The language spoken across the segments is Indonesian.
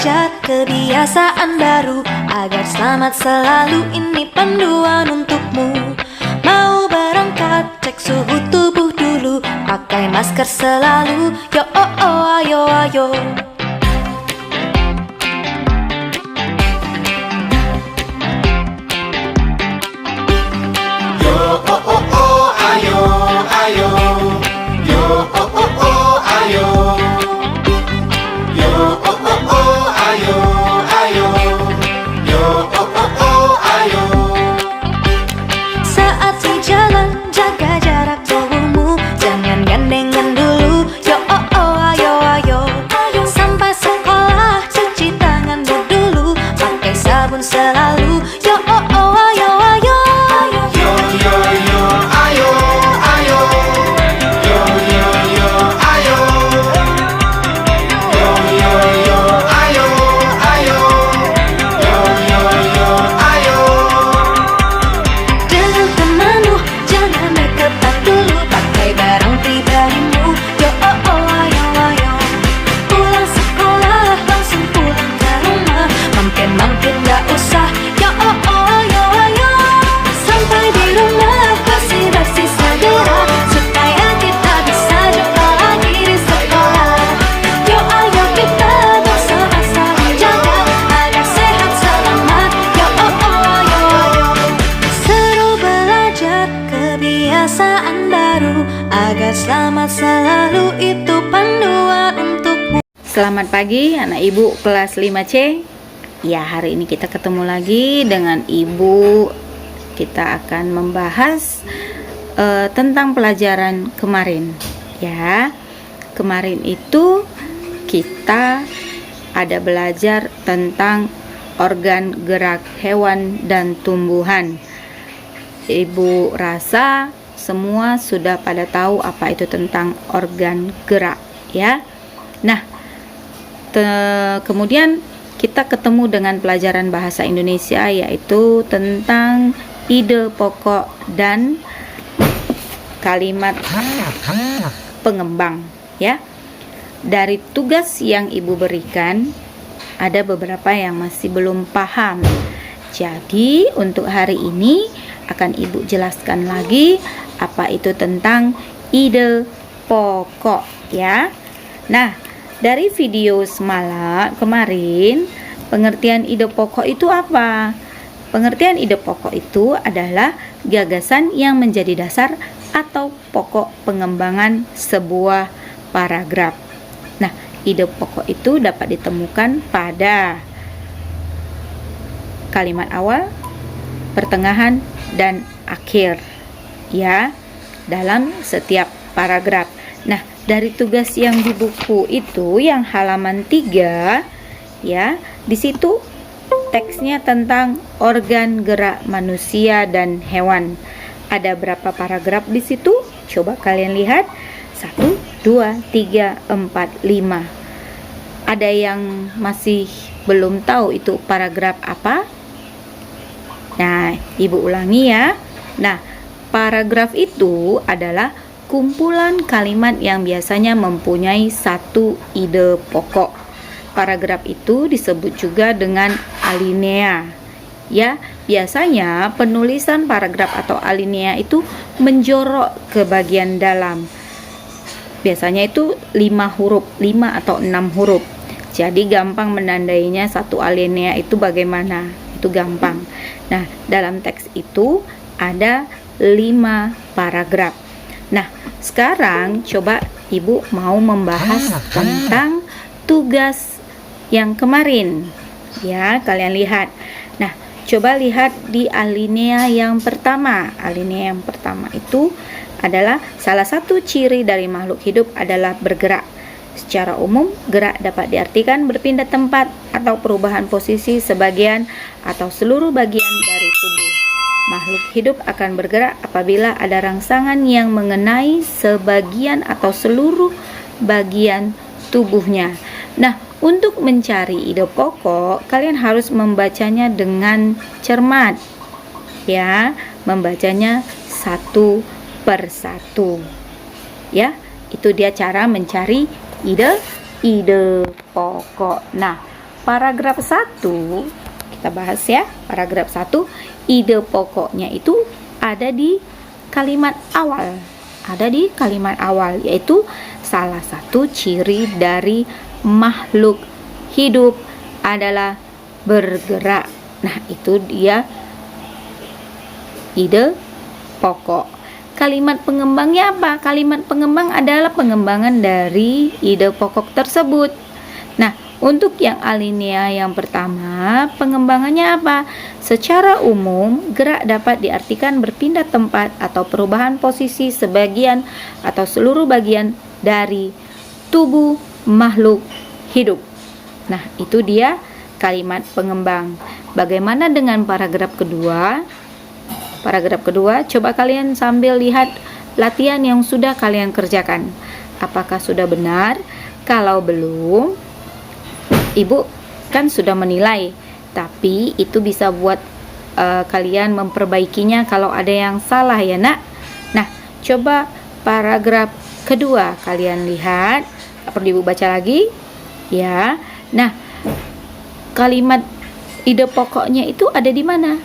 belajar kebiasaan baru agar selamat selalu, ini panduan untukmu. Mau berangkat, cek suhu tubuh dulu, pakai masker selalu, yo oh oh ayo ayo. Yo oh oh oh ayo ayo. Yo oh oh oh ayo. Yo oh oh oh ayo ayo. Yo oh oh oh ayo. Saat di jalan jaga jarak tubuhmu, jangan gandengan dulu, yo oh oh ayo ayo. Sampai sekolah cuci tangan dulu, pakai sabun selalu, yo oh oh ayo ayo. Yo yo yo ayo ayo. Yo yo yo ayo. Yo yo yo ayo ayo. Yo yo yo ayo. Dengan temanmu jangan deketan dulu, pakai barang pribadimu, yo oh oh ayo ayo. Pulang sekolah langsung pulang ke rumah, mampir-mampir gak usah, yo oh oh ayo ayo. Sampai di rumah bersih-bersih segera, supaya kita bisa jumpa lagi di sekolah. Yo ayo kita bersama saling jaga agar sehat selamat, yo oh oh ayo ayo. Seru belajar kebiasaan baru agar selamat selalu, itu panduan untukmu. Selamat pagi anak ibu kelas 5C. Ya, hari ini kita ketemu lagi dengan ibu. Kita akan membahas tentang pelajaran kemarin. Ya, kemarin itu kita ada belajar tentang organ gerak hewan dan tumbuhan. Ibu rasa semua sudah pada tahu apa itu tentang organ gerak, ya. Nah, kemudian kita ketemu dengan pelajaran bahasa Indonesia, yaitu tentang ide pokok dan kalimat pengembang, ya. Dari tugas yang ibu berikan, ada beberapa yang masih belum paham. Jadi untuk hari ini akan ibu jelaskan lagi apa itu tentang ide pokok, ya. Nah, dari video semalam kemarin, pengertian ide pokok itu apa? Pengertian ide pokok itu adalah gagasan yang menjadi dasar atau pokok pengembangan sebuah paragraf. Nah, ide pokok itu dapat ditemukan pada kalimat awal, pertengahan, dan akhir, ya, dalam setiap paragraf. Nah, dari tugas yang di buku itu yang halaman 3, ya, di situ teksnya tentang organ gerak manusia dan hewan. Ada berapa paragraf di situ? Coba kalian lihat. 1, 2, 3, 4, 5. Ada yang masih belum tahu itu paragraf apa? Nah, ibu ulangi ya. Nah, paragraf itu adalah kumpulan kalimat yang biasanya mempunyai satu ide pokok. Paragraf itu disebut juga dengan alinea. Ya, biasanya penulisan paragraf atau alinea itu menjorok ke bagian dalam. Biasanya itu 5 huruf, 5 atau 6 huruf. Jadi gampang menandainya satu alinea itu bagaimana? Itu gampang. Nah, dalam teks itu ada 5 paragraf. Nah, sekarang coba ibu mau membahas tentang tugas yang kemarin. Ya, kalian lihat. Nah, coba lihat di alinea yang pertama. Alinea yang pertama itu adalah salah satu ciri dari makhluk hidup adalah bergerak. Secara umum, gerak dapat diartikan berpindah tempat atau perubahan posisi sebagian atau seluruh bagian dari tubuh. Makhluk hidup akan bergerak apabila ada rangsangan yang mengenai sebagian atau seluruh bagian tubuhnya. Nah, untuk mencari ide pokok, kalian harus membacanya dengan cermat. Ya, membacanya satu persatu. Ya, itu dia cara mencari ide pokok. Nah, paragraf 1 kita bahas ya. Paragraf 1, ide pokoknya itu ada di kalimat awal. Ada di kalimat awal, yaitu salah satu ciri dari makhluk hidup adalah bergerak. Nah, itu dia ide pokok. Kalimat pengembangnya apa? Kalimat pengembang adalah pengembangan dari ide pokok tersebut. Nah, untuk yang alinea yang pertama, pengembangannya apa? Secara umum, gerak dapat diartikan berpindah tempat atau perubahan posisi sebagian atau seluruh bagian dari tubuh makhluk hidup. Nah, itu dia kalimat pengembang. Bagaimana dengan paragraf kedua? Paragraf kedua, coba kalian sambil lihat latihan yang sudah kalian kerjakan. Apakah sudah benar? Kalau belum, Ibu kan sudah menilai, tapi itu bisa buat kalian memperbaikinya kalau ada yang salah ya nak. Nah, coba paragraf kedua kalian lihat. Perlu Ibu baca lagi ya. Nah, kalimat ide pokoknya itu ada di mana?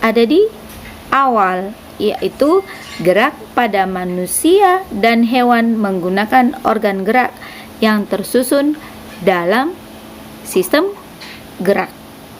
Ada di awal, yaitu gerak pada manusia dan hewan menggunakan organ gerak yang tersusun dalam sistem gerak.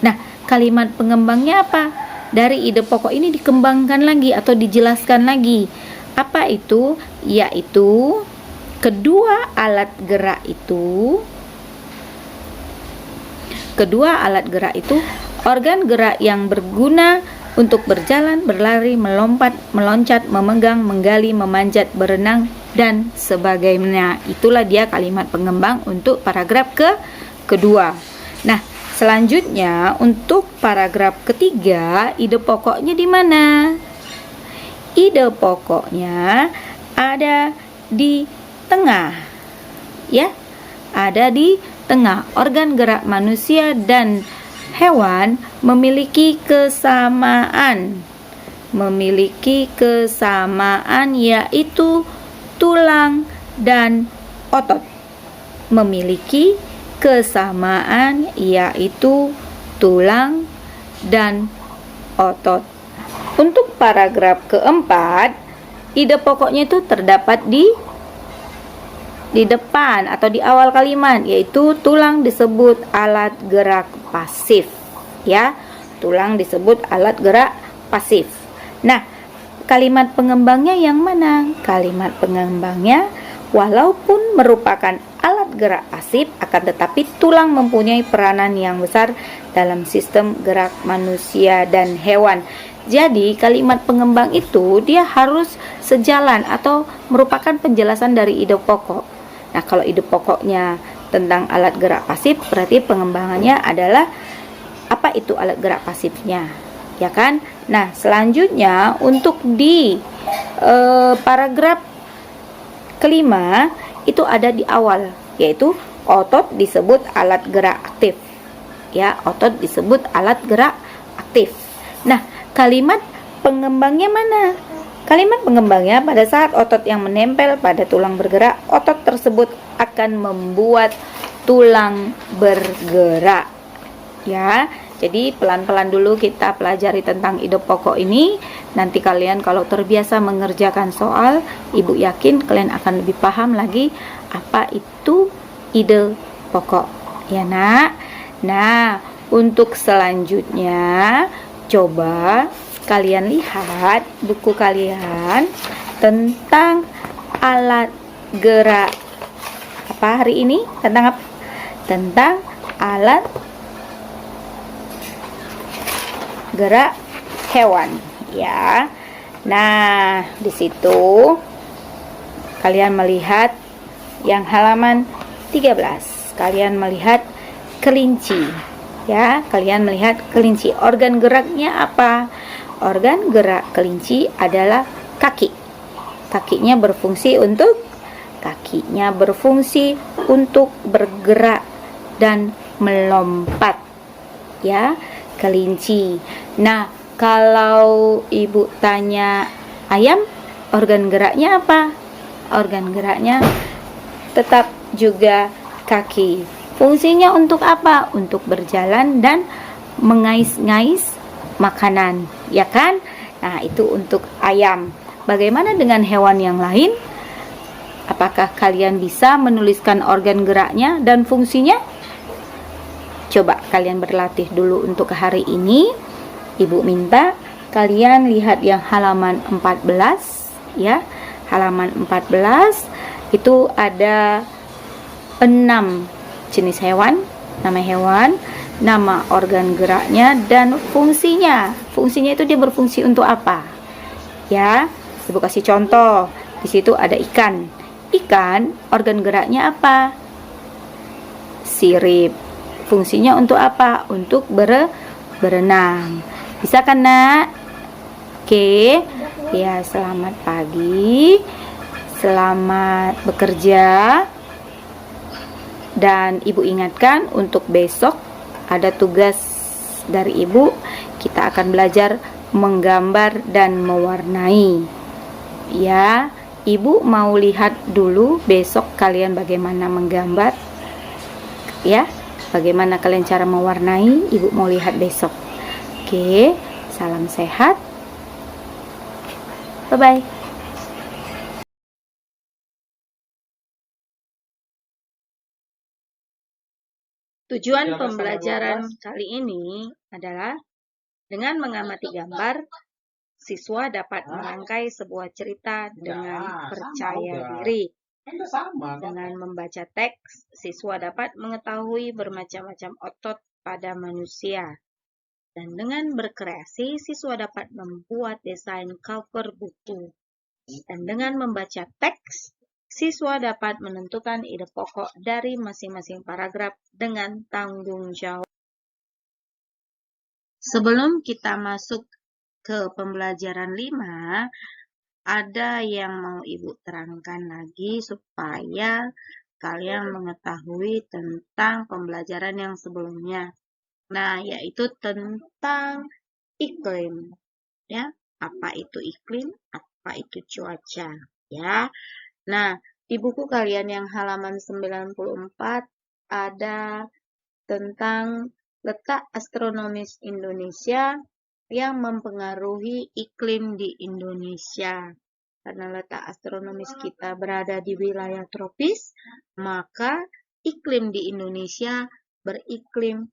Nah, kalimat pengembangnya apa? Dari ide pokok ini dikembangkan lagi atau dijelaskan lagi. Apa itu? Yaitu kedua alat gerak itu organ gerak yang berguna untuk berjalan, berlari, melompat, meloncat, memegang, menggali, memanjat, berenang, dan sebagainya. Itulah dia kalimat pengembang untuk paragraf kedua. Nah, selanjutnya untuk paragraf ketiga, ide pokoknya di mana? Ide pokoknya ada di tengah. Ya, ada di tengah. Organ gerak manusia dan hewan memiliki kesamaan, yaitu tulang dan otot. Memiliki kesamaan yaitu tulang dan otot. Untuk paragraf keempat, ide pokoknya itu terdapat di depan atau di awal kalimat, yaitu tulang disebut alat gerak pasif. Ya, tulang disebut alat gerak pasif. Nah, kalimat pengembangnya yang mana? Kalimat pengembangnya walaupun merupakan alat gerak pasif, akan tetapi tulang mempunyai peranan yang besar dalam sistem gerak manusia dan hewan. Jadi kalimat pengembang itu dia harus sejalan atau merupakan penjelasan dari ide pokok. Nah, kalau ide pokoknya tentang alat gerak pasif, berarti pengembangannya adalah apa itu alat gerak pasifnya, ya kan? Nah, selanjutnya untuk di paragraf kelima itu ada di awal, yaitu otot disebut alat gerak aktif. Ya, otot disebut alat gerak aktif. Nah, kalimat pengembangnya mana? Kalimat pengembangnya pada saat otot yang menempel pada tulang bergerak, otot tersebut akan membuat tulang bergerak. Ya, jadi pelan-pelan dulu kita pelajari tentang ide pokok ini. Nanti kalian kalau terbiasa mengerjakan soal, Ibu yakin kalian akan lebih paham lagi apa itu ide pokok. Ya nak. Nah, untuk selanjutnya coba kalian lihat buku kalian tentang alat gerak apa hari ini? Tentang apa? Tentang alat gerak hewan, ya. Nah, di situ kalian melihat yang halaman 13. Kalian melihat kelinci, ya. Kalian melihat kelinci. Organ geraknya apa? Organ gerak kelinci adalah kaki. Kakinya berfungsi untuk bergerak dan melompat. Ya, kelinci. Nah, kalau Ibu tanya ayam, organ geraknya apa? Organ geraknya tetap juga kaki. Fungsinya untuk apa? Untuk berjalan dan mengais-ngais makanan, ya kan? Nah, itu untuk ayam. Bagaimana dengan hewan yang lain? Apakah kalian bisa menuliskan organ geraknya dan fungsinya? Coba kalian berlatih dulu untuk hari ini. Ibu minta kalian lihat yang halaman 14 ya. Halaman 14 itu ada 6 jenis hewan, nama organ geraknya dan fungsinya. Fungsinya itu dia berfungsi untuk apa? Ya, Ibu kasih contoh. Di situ ada ikan. Ikan organ geraknya apa? Sirip. Fungsinya untuk apa? Untuk berenang. Bisa kan, Nak? Oke. Ya, selamat pagi. Selamat bekerja. Dan Ibu ingatkan untuk besok ada tugas dari Ibu. Kita akan belajar menggambar dan mewarnai. Ya, Ibu mau lihat dulu besok kalian bagaimana menggambar. Ya, bagaimana kalian cara mewarnai, Ibu mau lihat besok. Oke, salam sehat. Bye-bye. Tujuan pembelajaran kali ini adalah dengan mengamati gambar, siswa dapat merangkai sebuah cerita dengan percaya diri. Dengan membaca teks, siswa dapat mengetahui bermacam-macam otot pada manusia. Dan dengan berkreasi, siswa dapat membuat desain cover buku. Dan dengan membaca teks, siswa dapat menentukan ide pokok dari masing-masing paragraf dengan tanggung jawab. Sebelum kita masuk ke pembelajaran 5, ada yang mau Ibu terangkan lagi supaya kalian mengetahui tentang pembelajaran yang sebelumnya. Nah, yaitu tentang iklim. Ya, apa itu iklim? Apa itu cuaca? Ya. Nah, di buku kalian yang halaman 94 ada tentang letak astronomis Indonesia yang mempengaruhi iklim di Indonesia. Karena letak astronomis kita berada di wilayah tropis, maka iklim di Indonesia beriklim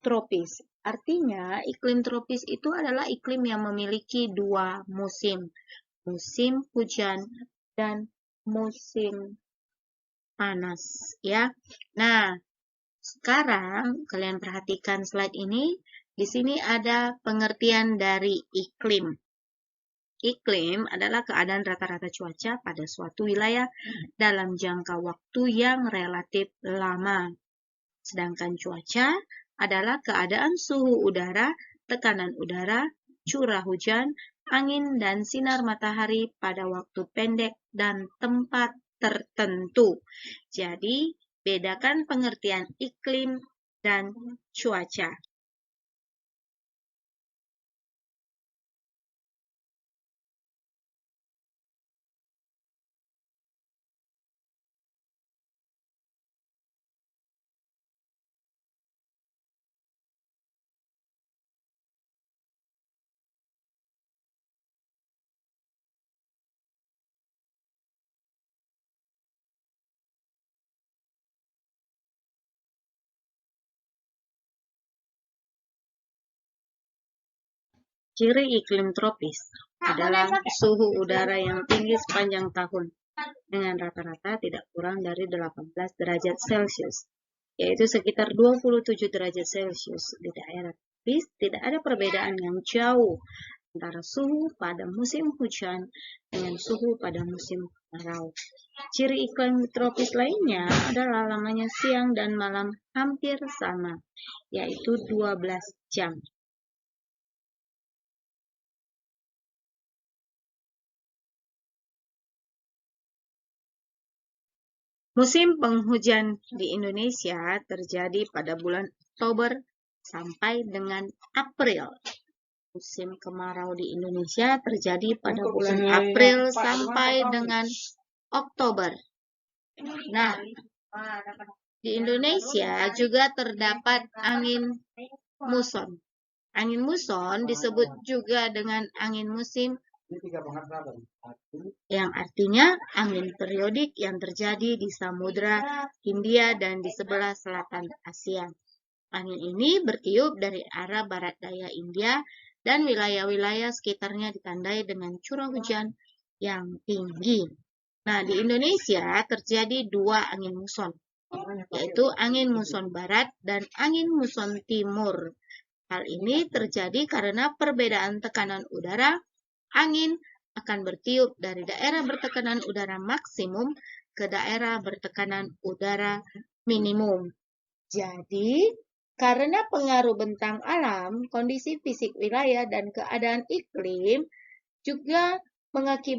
tropis. Artinya, iklim tropis itu adalah iklim yang memiliki 2 musim. Musim hujan dan musim panas, ya. Nah, sekarang kalian perhatikan slide ini. Di sini ada pengertian dari iklim. Iklim adalah keadaan rata-rata cuaca pada suatu wilayah dalam jangka waktu yang relatif lama. Sedangkan cuaca adalah keadaan suhu udara, tekanan udara, curah hujan, angin, dan sinar matahari pada waktu pendek dan tempat tertentu. Jadi, bedakan pengertian iklim dan cuaca. Ciri iklim tropis adalah suhu udara yang tinggi sepanjang tahun dengan rata-rata tidak kurang dari 18 derajat Celcius, yaitu sekitar 27 derajat Celcius. Di daerah tropis tidak ada perbedaan yang jauh antara suhu pada musim hujan dengan suhu pada musim kemarau. Ciri iklim tropis lainnya adalah lamanya siang dan malam hampir sama, yaitu 12 jam. Musim penghujan di Indonesia terjadi pada bulan Oktober sampai dengan April. Musim kemarau di Indonesia terjadi pada bulan April sampai dengan Oktober. Nah, Di Indonesia juga terdapat angin muson. Angin muson disebut juga dengan angin musim, yang artinya angin periodik yang terjadi di Samudra Hindia dan di sebelah selatan Asia. Angin ini bertiup dari arah barat daya India dan wilayah-wilayah sekitarnya ditandai dengan curah hujan yang tinggi. Nah, di Indonesia terjadi dua angin muson, yaitu angin muson barat dan angin muson timur. Hal ini terjadi karena perbedaan tekanan udara. Angin akan bertiup dari daerah bertekanan udara maksimum ke daerah bertekanan udara minimum. Jadi, karena pengaruh bentang alam, kondisi fisik wilayah dan keadaan iklim juga mengakibatkan